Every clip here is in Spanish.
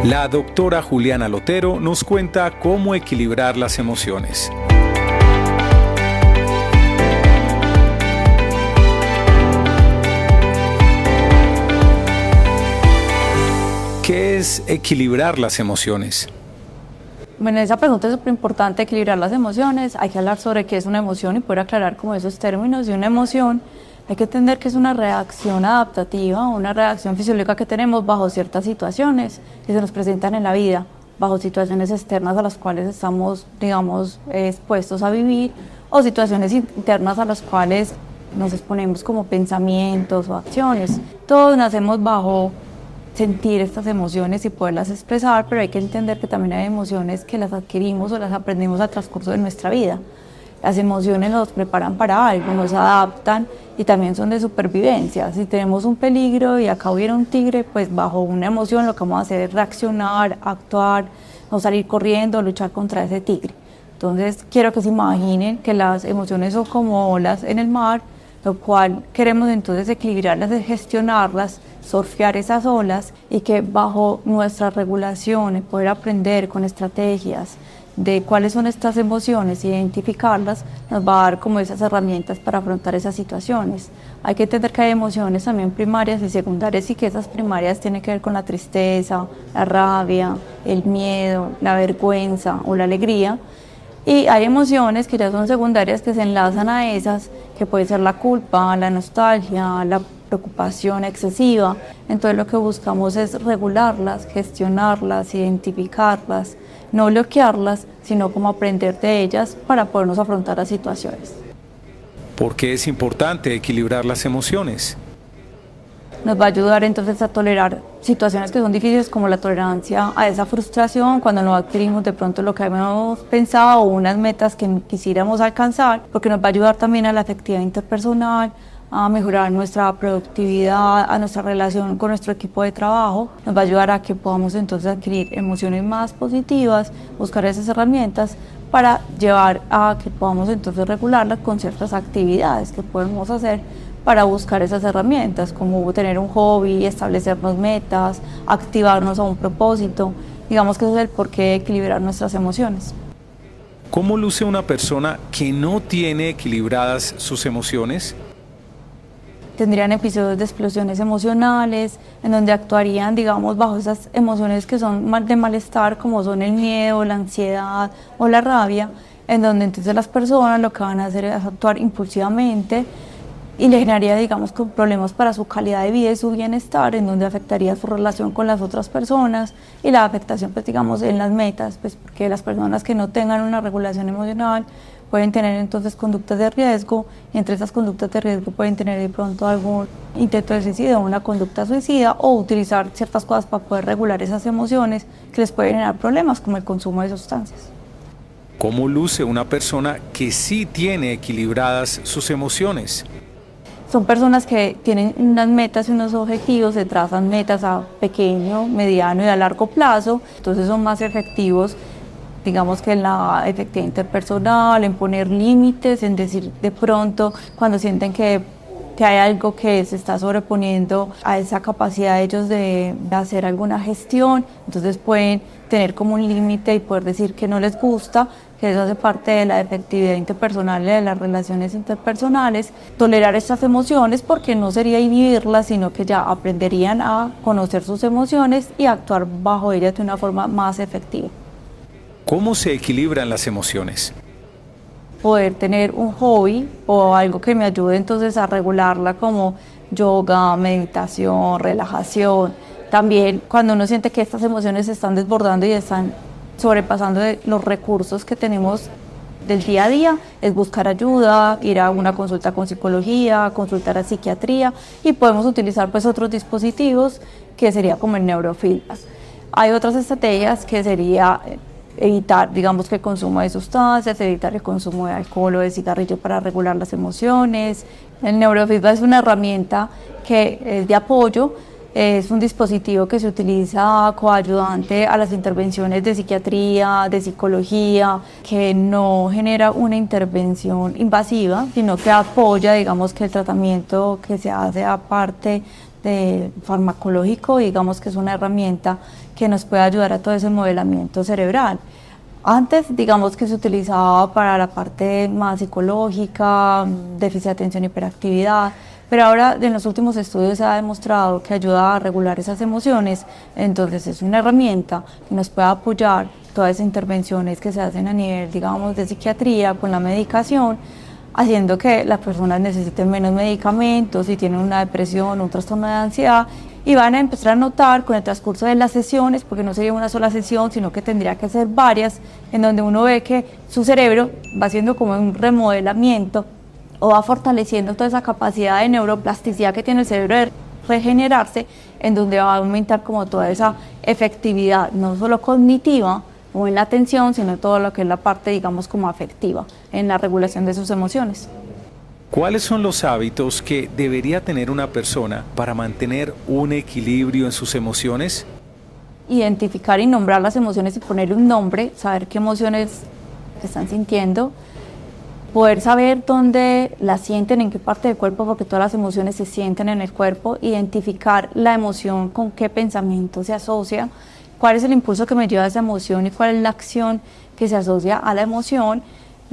La doctora Juliana Lotero nos cuenta cómo equilibrar las emociones. ¿Qué es equilibrar las emociones? Bueno, esa pregunta es súper importante, equilibrar las emociones. Hay que hablar sobre qué es una emoción y poder aclarar como esos términos. De una emoción hay que entender que es una reacción adaptativa, una reacción fisiológica que tenemos bajo ciertas situaciones que se nos presentan en la vida, bajo situaciones externas a las cuales estamos, digamos, expuestos a vivir, o situaciones internas a las cuales nos exponemos como pensamientos o acciones. Todos nacemos bajo sentir estas emociones y poderlas expresar, pero hay que entender que también hay emociones que las adquirimos o las aprendimos al transcurso de nuestra vida. Las emociones nos preparan para algo, nos adaptan y también son de supervivencia. Si tenemos un peligro y acá hubiera un tigre, pues bajo una emoción lo que vamos a hacer es reaccionar, actuar, no salir corriendo, luchar contra ese tigre. Entonces quiero que se imaginen que las emociones son como olas en el mar, lo cual queremos entonces equilibrarlas, gestionarlas, surfear esas olas y que bajo nuestra regulación y poder aprender con estrategias de cuáles son estas emociones, identificarlas, nos va a dar como esas herramientas para afrontar esas situaciones. Hay que entender que hay emociones también primarias y secundarias y que esas primarias tienen que ver con la tristeza, la rabia, el miedo, la vergüenza o la alegría. Y hay emociones que ya son secundarias que se enlazan a esas, que puede ser la culpa, la nostalgia, la preocupación excesiva. Entonces lo que buscamos es regularlas, gestionarlas, identificarlas, no bloquearlas, sino como aprender de ellas para podernos afrontar las situaciones. ¿Por qué es importante equilibrar las emociones? Nos va a ayudar entonces a tolerar situaciones que son difíciles, como la tolerancia a esa frustración cuando no adquirimos de pronto lo que habíamos pensado o unas metas que quisiéramos alcanzar, porque nos va a ayudar también a la efectividad interpersonal, a mejorar nuestra productividad, a nuestra relación con nuestro equipo de trabajo. Nos va a ayudar a que podamos entonces adquirir emociones más positivas, buscar esas herramientas para llevar a que podamos entonces regularlas con ciertas actividades que podemos hacer para buscar esas herramientas, como tener un hobby, establecernos metas, activarnos a un propósito. Digamos que eso es el porqué de equilibrar nuestras emociones. ¿Cómo luce una persona que no tiene equilibradas sus emociones? Tendrían episodios de explosiones emocionales, en donde actuarían, digamos, bajo esas emociones que son de malestar, como son el miedo, la ansiedad o la rabia, en donde entonces las personas lo que van a hacer es actuar impulsivamente y le generaría, digamos, con problemas para su calidad de vida y su bienestar, en donde afectaría su relación con las otras personas y la afectación, pues, digamos, en las metas, pues, porque las personas que no tengan una regulación emocional pueden tener entonces conductas de riesgo, y entre esas conductas de riesgo pueden tener de pronto algún intento de suicidio, una conducta suicida, o utilizar ciertas cosas para poder regular esas emociones que les pueden generar problemas, como el consumo de sustancias. ¿Cómo luce una persona que sí tiene equilibradas sus emociones? Son personas que tienen unas metas y unos objetivos, se trazan metas a pequeño, mediano y a largo plazo, entonces son más efectivos, digamos, que en la efectividad interpersonal, en poner límites, en decir de pronto cuando sienten que hay algo que se está sobreponiendo a esa capacidad de ellos de hacer alguna gestión, entonces pueden tener como un límite y poder decir que no les gusta, que eso hace parte de la efectividad interpersonal y de las relaciones interpersonales. Tolerar estas emociones, porque no sería inhibirlas, sino que ya aprenderían a conocer sus emociones y actuar bajo ellas de una forma más efectiva. ¿Cómo se equilibran las emociones? Poder tener un hobby o algo que me ayude entonces a regularla, como yoga, meditación, relajación. También cuando uno siente que estas emociones se están desbordando y están sobrepasando de los recursos que tenemos del día a día, es buscar ayuda, ir a una consulta con psicología, consultar a psiquiatría, y podemos utilizar pues otros dispositivos que sería como el neurofeedback. Hay otras estrategias que sería evitar, digamos, que el consumo de sustancias, evitar el consumo de alcohol o de cigarrillo para regular las emociones. El neurofeedback es una herramienta que es de apoyo, es un dispositivo que se utiliza coayudante a las intervenciones de psiquiatría, de psicología, que no genera una intervención invasiva, sino que apoya, digamos, que el tratamiento que se hace aparte de farmacológico, digamos que es una herramienta que nos puede ayudar a todo ese modelamiento cerebral. Antes, digamos que se utilizaba para la parte más psicológica, déficit de atención y hiperactividad, pero ahora en los últimos estudios se ha demostrado que ayuda a regular esas emociones, entonces es una herramienta que nos puede apoyar todas esas intervenciones que se hacen a nivel, digamos, de psiquiatría con la medicación, haciendo que las personas necesiten menos medicamentos, si tienen una depresión, un trastorno de ansiedad, y van a empezar a notar con el transcurso de las sesiones, porque no sería una sola sesión, sino que tendría que ser varias, en donde uno ve que su cerebro va haciendo como un remodelamiento o va fortaleciendo toda esa capacidad de neuroplasticidad que tiene el cerebro de regenerarse, en donde va a aumentar como toda esa efectividad, no solo cognitiva o en la atención, sino todo lo que es la parte, digamos, como afectiva, en la regulación de sus emociones. ¿Cuáles son los hábitos que debería tener una persona para mantener un equilibrio en sus emociones? Identificar y nombrar las emociones y ponerle un nombre, saber qué emociones están sintiendo, poder saber dónde las sienten, en qué parte del cuerpo, porque todas las emociones se sienten en el cuerpo, identificar la emoción con qué pensamiento se asocia, cuál es el impulso que me lleva a esa emoción y cuál es la acción que se asocia a la emoción.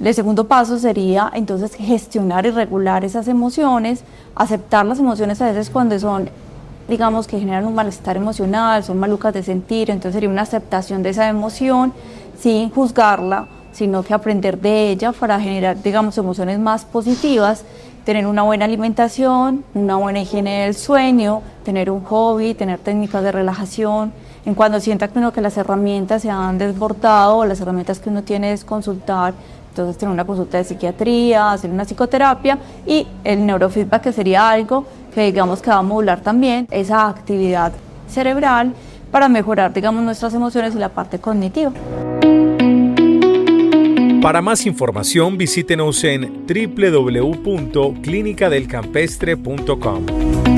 El segundo paso sería entonces gestionar y regular esas emociones, aceptar las emociones a veces cuando son, digamos, que generan un malestar emocional, son malucas de sentir, entonces sería una aceptación de esa emoción sin juzgarla, sino que aprender de ella para generar, digamos, emociones más positivas, tener una buena alimentación, una buena higiene del sueño, tener un hobby, tener técnicas de relajación. En cuando sienta que, que las herramientas se han desbordado o las herramientas que uno tiene es consultar, entonces tener una consulta de psiquiatría, hacer una psicoterapia, y el neurofeedback, que sería algo que digamos que va a modular también esa actividad cerebral para mejorar, digamos, nuestras emociones y la parte cognitiva. Para más información visítenos en www.clinicadelcampestre.com.